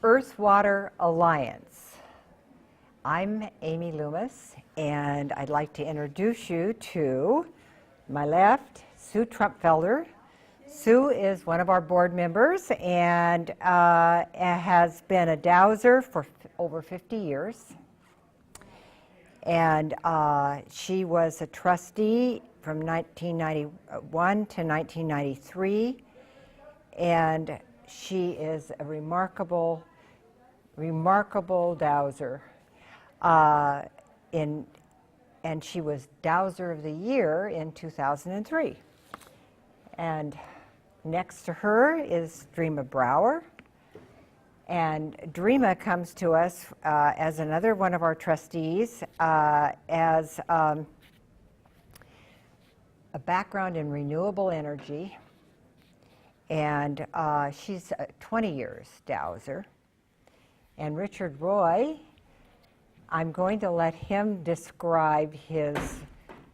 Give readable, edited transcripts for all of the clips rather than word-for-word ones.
Earth-Water Alliance. I'm Amy Loomis, and I'd like to introduce you to my left, Sue Trumpfelder. Sue is one of our board members and has been a Dowser for over 50 years. And she was a trustee from 1991 to 1993. And she is a remarkable Dowser. And she was Dowser of the Year in 2003. And next to her is Dreama Brower. And Dreama comes to us as another one of our trustees as a background in renewable energy. And she's 20 years Dowser. And Richard Roy, I'm going to let him describe his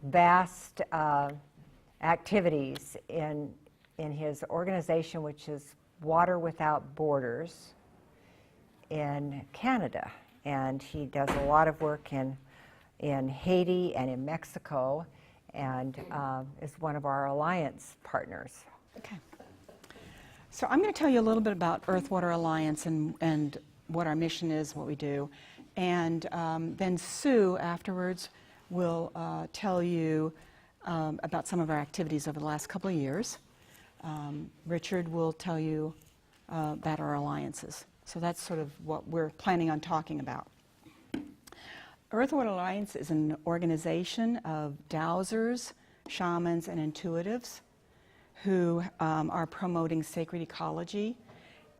vast activities in his organization, which is Water Without Borders in Canada. And he does a lot of work in Haiti and in Mexico, and is one of our alliance partners. Okay. So I'm going to tell you a little bit about Earth-Water Alliance and what our mission is, what we do. And then Sue afterwards will tell you about some of our activities over the last couple of years. Richard will tell you about our alliances. So that's sort of what we're planning on talking about. Earth-Water Alliance is an organization of dowsers, shamans, and intuitives who are promoting sacred ecology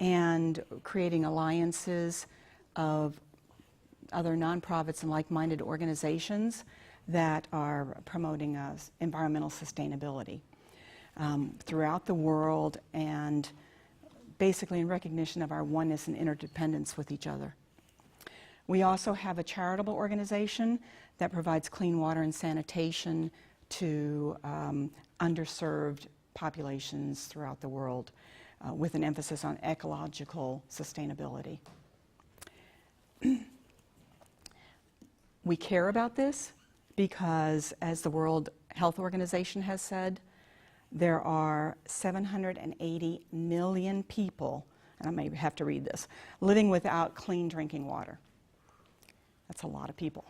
and creating alliances of other nonprofits and like-minded organizations that are promoting environmental sustainability throughout the world, and basically in recognition of our oneness and interdependence with each other. We also have a charitable organization that provides clean water and sanitation to underserved populations throughout the world with an emphasis on ecological sustainability. We care about this because, as the World Health Organization has said, there are 780 million people, and I may have to read this, living without clean drinking water. That's a lot of people.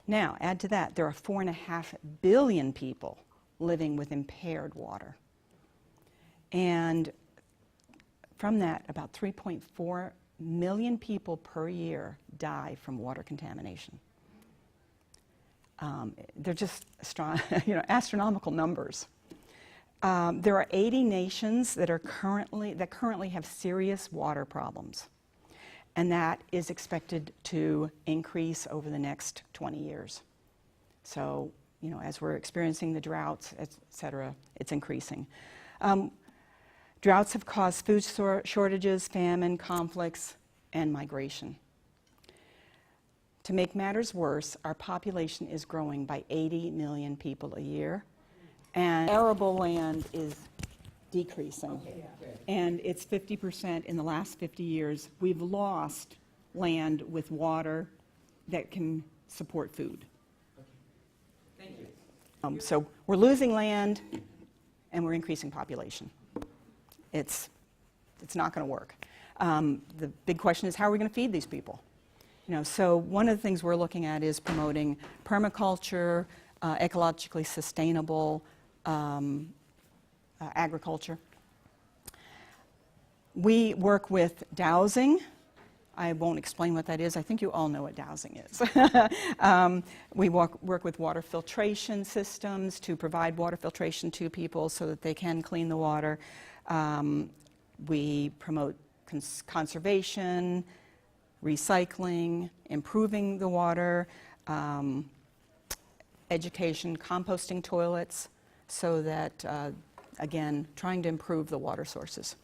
Now, add to that, there are 4.5 billion people living with impaired water. And from that, about 3.4 million people per year die from water contamination. They're just astronomical numbers. There are 80 nations that currently have serious water problems, and that is expected to increase over the next 20 years. So, as we're experiencing the droughts, et cetera, it's increasing. Droughts have caused food shortages, famine, conflicts, and migration. To make matters worse, our population is growing by 80 million people a year, and arable land is decreasing. And it's 50% in the last 50 years. We've lost land with water that can support food. Thank you. So we're losing land and we're increasing population. It's not going to work. The big question is, how are we going to feed these people? So one of the things we're looking at is promoting permaculture, ecologically sustainable agriculture. We work with dowsing. I won't explain what that is. I think you all know what dowsing is. We work with water filtration systems to provide water filtration to people so that they can clean the water. We promote conservation, recycling, improving the water, education, composting toilets, so that, again, trying to improve the water sources.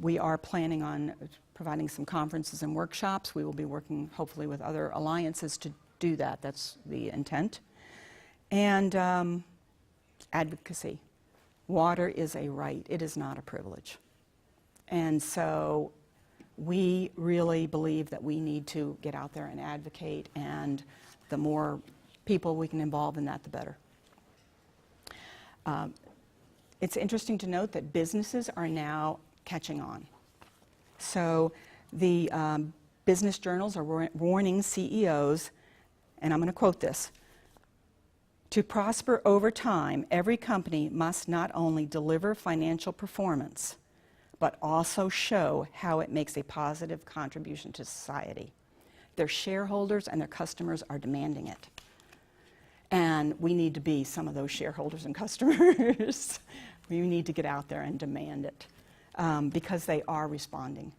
We are planning on providing some conferences and workshops. We will be working, hopefully, with other alliances to do that. That's the intent. And advocacy. Water is a right. It is not a privilege. And so we really believe that we need to get out there and advocate, and the more people we can involve in that, the better. It's interesting to note that businesses are now catching on. So the business journals are warning CEOs, and I'm going to quote this, "To prosper over time, every company must not only deliver financial performance, but also show how it makes a positive contribution to society. Their shareholders and their customers are demanding it." And we need to be some of those shareholders and customers. We need to get out there and demand it because they are responding.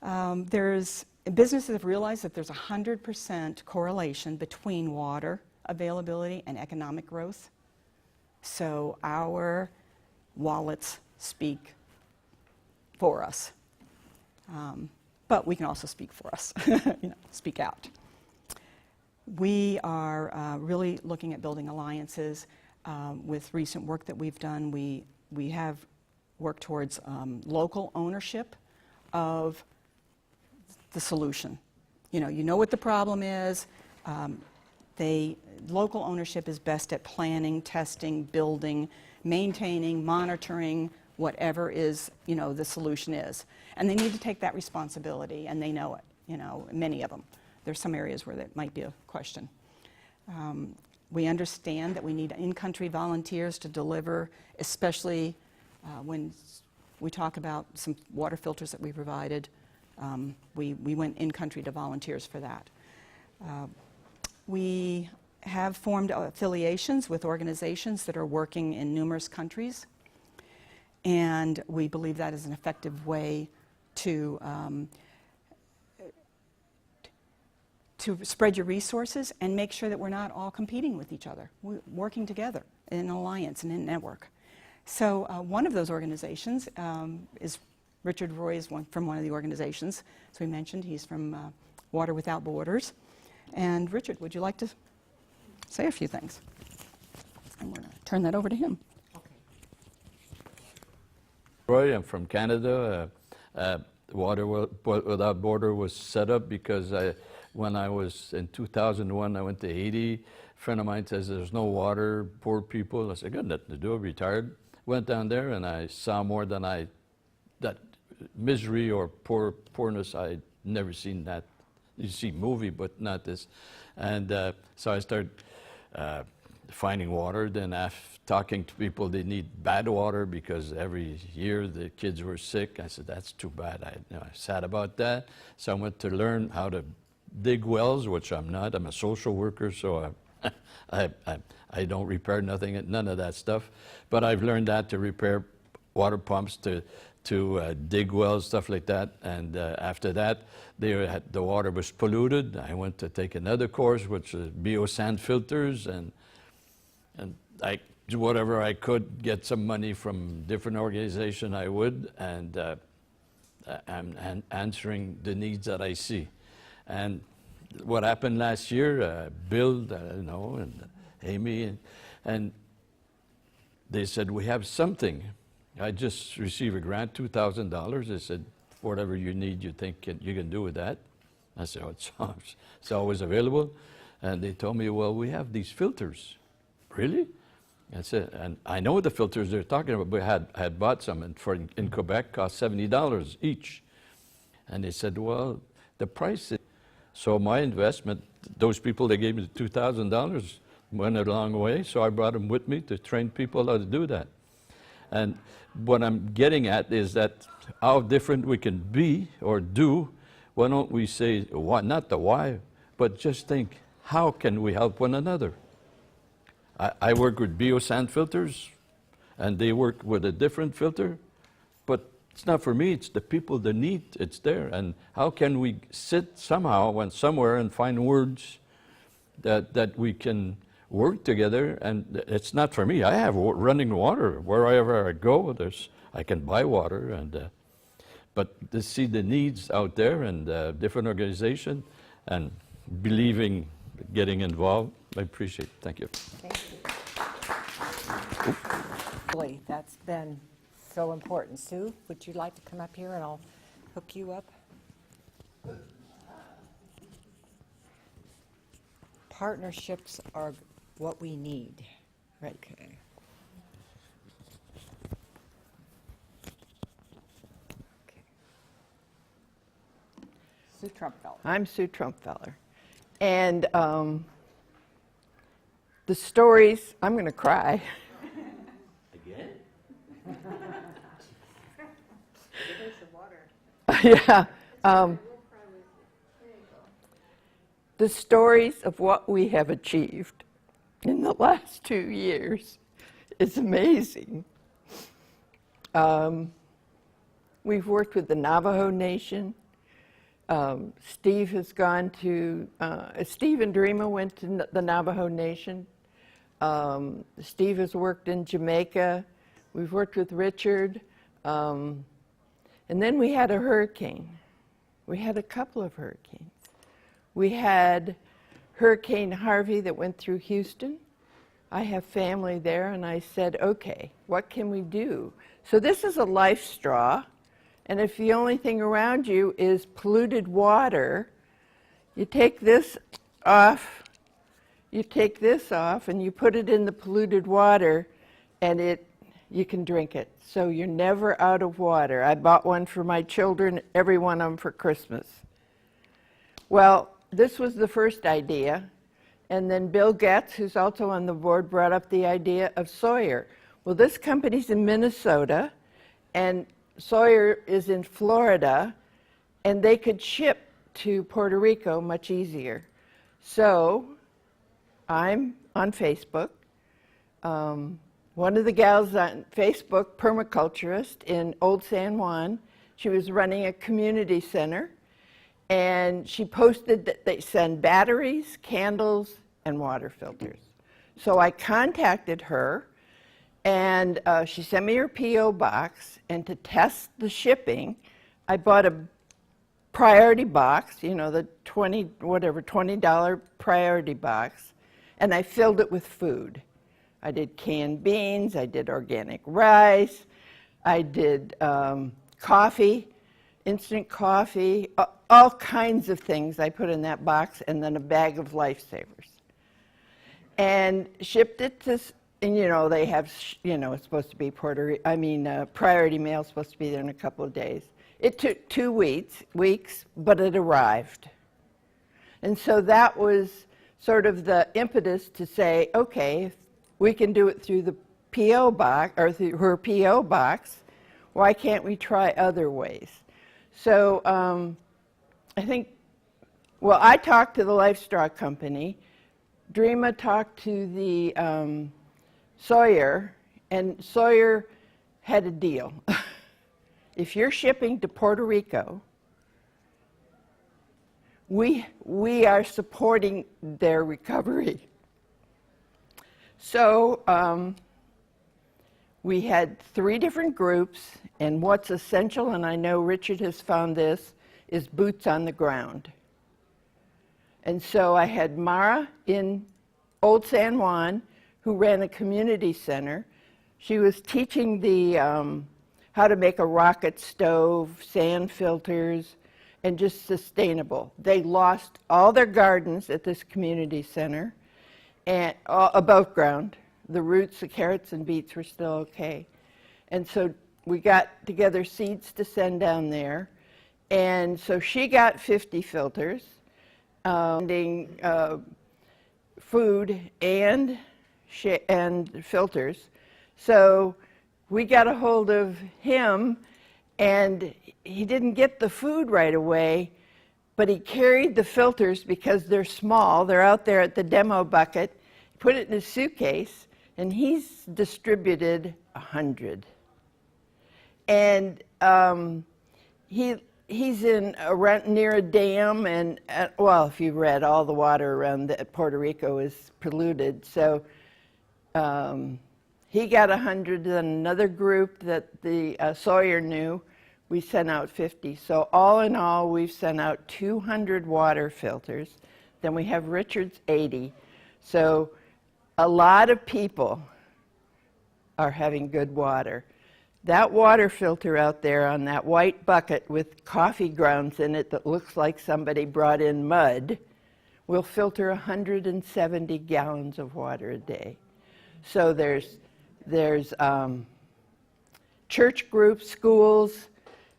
Businesses have realized that there's a 100% correlation between water availability and economic growth. So our wallets speak for us. But we can also speak for us, speak out. We are really looking at building alliances. With recent work that we've done, we have worked towards local ownership of the solution. You know what the problem is. Local ownership is best at planning, testing, building, maintaining, monitoring, whatever is, the solution is. And they need to take that responsibility, and they know it, many of them. There's some areas where that might be a question. We understand that we need in-country volunteers to deliver, especially when we talk about some water filters that we provided. We went in-country to volunteers for that. We have formed affiliations with organizations that are working in numerous countries, and we believe that is an effective way to spread your resources and make sure that we're not all competing with each other. We're working together in an alliance and in a network. So one of those organizations is Richard Roy is from one of the organizations. So we mentioned he's from Water Without Borders. And Richard, would you like to say a few things? I'm going to turn that over to him. Roy, I'm from Canada. Water Without Border was set up because when I was in 2001, I went to Haiti. A friend of mine says there's no water, poor people. I said, got nothing to do, retired. Went down there and I saw more than that misery or poorness. I'd never seen that. You see movie, but not this. And so I started finding water. Then after talking to people, they need bad water because every year the kids were sick. I said, that's too bad. I sad about that. So I went to learn how to dig wells, which I'm not. I'm a social worker, so I don't repair nothing, none of that stuff. But I've learned that to repair water pumps, to dig wells, stuff like that. And after that, the water was polluted. I went to take another course, which is biosand filters, and I do whatever I could, get some money from different organizations I would, and I'm answering the needs that I see. And what happened last year, Bill, and Amy, and they said, we have something. I just received a grant, $2,000. They said, whatever you need, you think you can do with that. I said, oh, it's always available. And they told me, well, we have these filters. Really? I said, and I know the filters they're talking about, but I had bought some, and in Quebec, cost $70 each. And they said, well, the price is... So my investment, those people that gave me the $2,000 went a long way, so I brought them with me to train people how to do that. And what I'm getting at is that how different we can be or do. Why don't we say, why, not the why, but just think, how can we help one another? I work with biosand filters, and they work with a different filter, but it's not for me, it's the people, the need, it's there. And how can we sit somehow somewhere and find words that we can work together? And it's not for me. I have running water. Wherever I go, I can buy water. But to see the needs out there and different organizations and believing, getting involved, I appreciate it. Thank you. Thank you. Really, that's been so important. Sue, would you like to come up here and I'll hook you up? Partnerships are what we need. Right. Okay. Sue Trumpfeller. I'm Sue Trumpfeller. And the stories, I'm going to cry. Again? Yeah. The stories of what we have achieved in the last 2 years is amazing. We've worked with the Navajo Nation. Steve has gone to, Steve and Dreama went to the Navajo Nation. Steve has worked in Jamaica. We've worked with Richard. And then we had a hurricane. We had a couple of hurricanes. We had Hurricane Harvey that went through Houston. I have family there, and I said, okay, what can we do? So this is a life straw, and if the only thing around you is polluted water, you take this off, and you put it in the polluted water, and you can drink it. So you're never out of water. I bought one for my children, every one of them for Christmas. Well, this was the first idea, and then Bill Getz, who's also on the board, brought up the idea of Sawyer. Well, this company's in Minnesota, and Sawyer is in Florida, and they could ship to Puerto Rico much easier. So I'm on Facebook. One of the gals on Facebook, permaculturist in Old San Juan, she was running a community center, and she posted that they send batteries, candles, and water filters. So I contacted her, and she sent me her P.O. box, and to test the shipping, I bought a priority box, you know, the $20 priority box, and I filled it with food. I did canned beans, I did organic rice, I did coffee, instant coffee, all kinds of things I put in that box, and then a bag of Lifesavers. And shipped it to, and you know, they have, you know, it's supposed to be priority mail, supposed to be there in a couple of days. It took 2 weeks, but it arrived. And so that was sort of the impetus to say, okay, if we can do it through the P.O. box, or through her P.O. box, why can't we try other ways? So I think, well, I talked to the Life Straw Company. Dreama talked to the Sawyer, and Sawyer had a deal. If you're shipping to Puerto Rico, we are supporting their recovery. So we had 3 different groups, and what's essential, and I know Richard has found this, is boots on the ground. And so I had Mara in Old San Juan, who ran a community center. She was teaching the how to make a rocket stove, sand filters, and just sustainable. They lost all their gardens at this community center, and above ground. The roots, the carrots and beets were still okay. And so we got together seeds to send down there. And so she got 50 filters, food and filters. So we got a hold of him, and he didn't get the food right away, but he carried the filters because they're small. They're out there at the demo bucket, put it in a suitcase, and he's distributed 100. And he's in near a dam, and well, if you read, all the water around Puerto Rico is polluted. So he got 100. Then another group that the Sawyer knew, we sent out 50. So all in all, we've sent out 200 water filters. Then we have Richard's 80. So a lot of people are having good water. That water filter out there on that white bucket with coffee grounds in it that looks like somebody brought in mud will filter 170 gallons of water a day. So there's church groups, schools,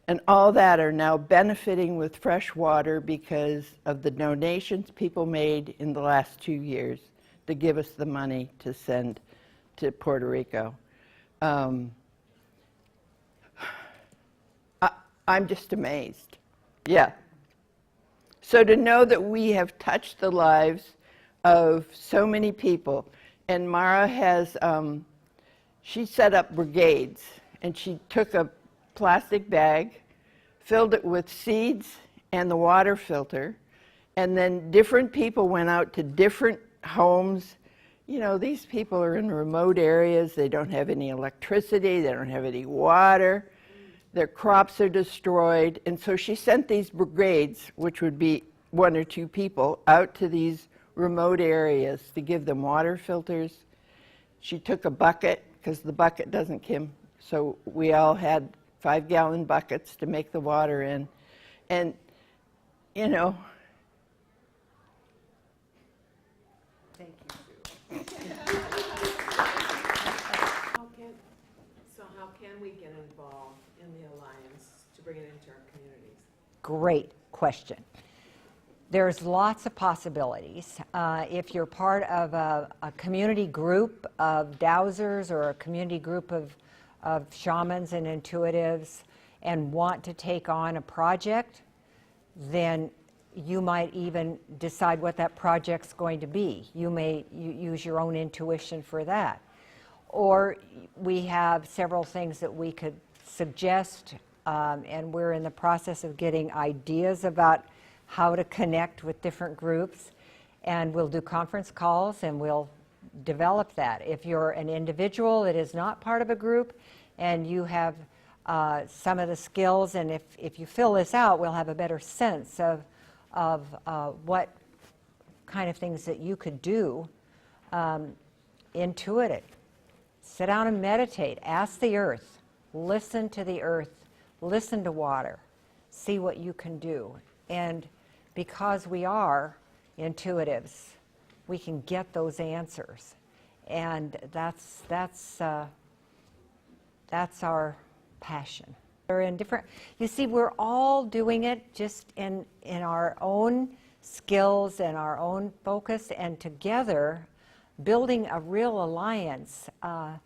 and all that are now benefiting with fresh water because of the donations people made in the last 2 years to give us the money to send to Puerto Rico. I'm just amazed. Yeah. So to know that we have touched the lives of so many people, and Mara has, she set up brigades, and she took a plastic bag, filled it with seeds and the water filter, and then different people went out to different homes. You know, these people are in remote areas, they don't have any electricity, they don't have any water, their crops are destroyed, and so she sent these brigades, which would be 1 or 2 people, out to these remote areas to give them water filters. She took a bucket, because the bucket doesn't come, so we all had 5-gallon buckets to make the water in. And, you know. Thank you, How can we get involved in the Alliance to bring it into our communities? Great question. There's lots of possibilities. If you're part of a community group of dowsers or a community group of shamans and intuitives and want to take on a project, then you might even decide what that project's going to be. You may use your own intuition for that. Or we have several things that we could suggest, and we're in the process of getting ideas about how to connect with different groups, and we'll do conference calls and we'll develop that. If you're an individual that is not part of a group and you have some of the skills, and if you fill this out, we'll have a better sense of what kind of things that you could do. Intuit it. Sit down and meditate. Ask the earth. Listen to the earth. Listen to water. See what you can do. And because we are intuitives, we can get those answers. And that's our passion. We're in different, you see, we're all doing it just in our own skills and our own focus, and together building a real alliance, I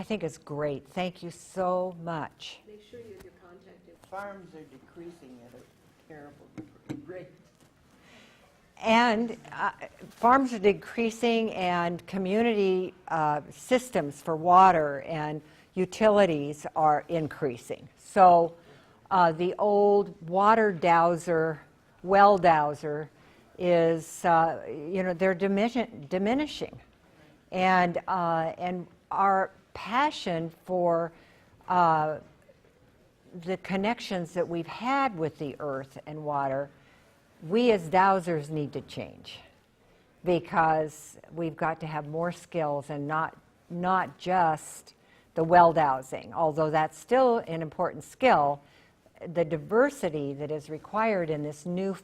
think is great. Thank you so much. Make sure you have your contact info. Farms are decreasing at a terrible rate. And farms are decreasing, and community systems for water and utilities are increasing. So the old water dowser, well dowser, is, they're diminishing. And our passion for the connections that we've had with the earth and water, we as dowsers need to change, because we've got to have more skills and not just the well dowsing, although that's still an important skill. The diversity that is required in this new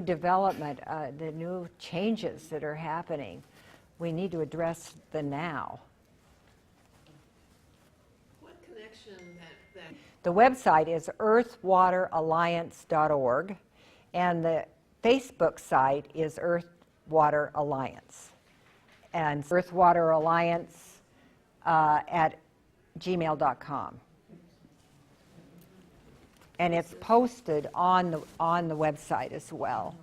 development, the new changes that are happening, we need to address the now. What connection that The website is earthwateralliance.org, and the Facebook site is Earth Water Alliance, and Earth Water Alliance at gmail.com. And it's posted on the website as well.